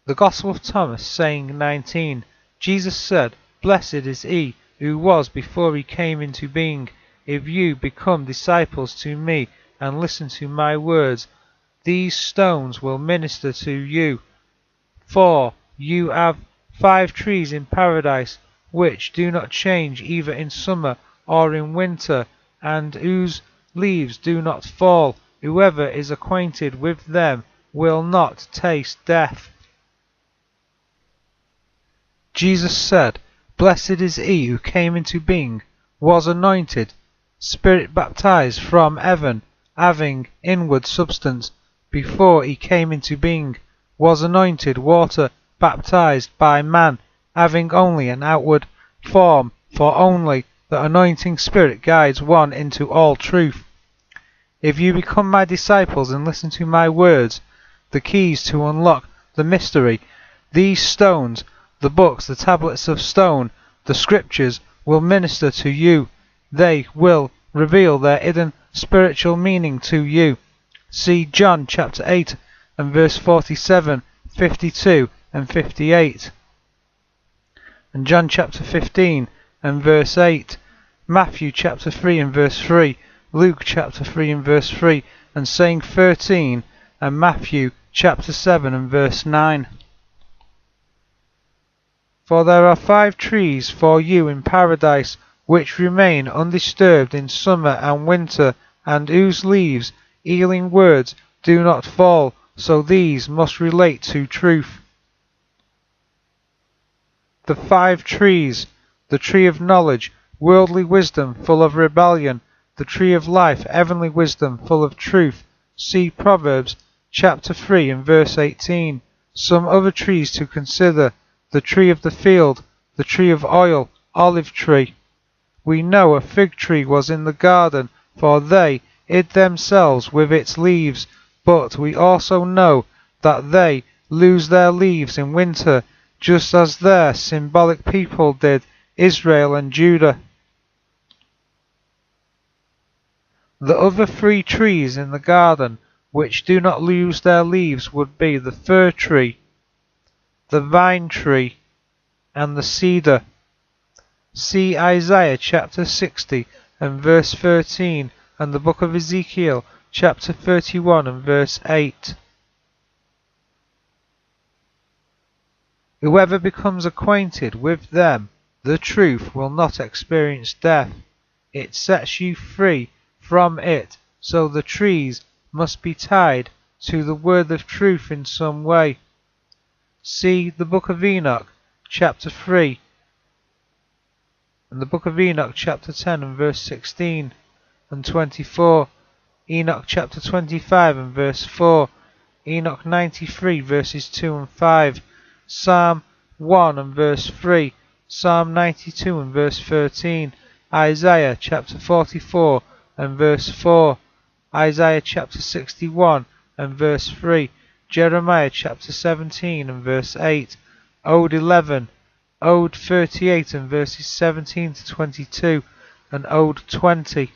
The Gospel of Thomas, saying 19. Jesus said, Blessed is he who was before he came into being. If you become disciples to me and listen to my words, these stones will minister to you. For you have 5 trees in paradise, which do not change either in summer or in winter, and whose leaves do not fall. Whoever is acquainted with them will not taste death. Jesus said, Blessed is he who came into being, was anointed, Spirit baptized from heaven, having inward substance, before he came into being, was anointed, water baptized by man, having only an outward form, for only the anointing Spirit guides one into all truth. If you become my disciples and listen to my words, the keys to unlock the mystery, these stones, the books, the tablets of stone, the scriptures, will minister to you. They will reveal their hidden spiritual meaning to you. See John chapter 8 and verse 47, 52 and 58. And John chapter 15 and verse 8. Matthew chapter 3 and verse 3. Luke chapter 3 and verse 3. And saying 13. And Matthew chapter 7 and verse 9. For there are 5 trees for you in paradise, which remain undisturbed in summer and winter, and whose leaves, healing words, do not fall, so these must relate to truth. The 5 trees: the tree of knowledge, worldly wisdom full of rebellion; the tree of life, heavenly wisdom full of truth. See Proverbs chapter 3 and verse 18. Some other trees to consider: the tree of the field, the tree of oil, olive tree. We know a fig tree was in the garden, for they hid themselves with its leaves, but we also know that they lose their leaves in winter, just as their symbolic people did, Israel and Judah. The other 3 trees in the garden which do not lose their leaves would be the fir tree, the vine tree, and the cedar. See Isaiah chapter 60 and verse 13, and the book of Ezekiel chapter 31 and verse 8. Whoever becomes acquainted with them, the truth, will not experience death. It sets you free from it, so the trees must be tied to the word of truth in some way. See the book of Enoch chapter 3 and the book of Enoch chapter 10 and verse 16 and 24. Enoch chapter 25 and verse 4. Enoch 93 verses 2 and 5. Psalm 1 and verse 3. Psalm 92 and verse 13. Isaiah chapter 44 and verse 4. Isaiah chapter 61 and verse 3. Jeremiah chapter 17 and verse 8. Ode 11. Ode 38 and verses 17 to 22. And Ode 20.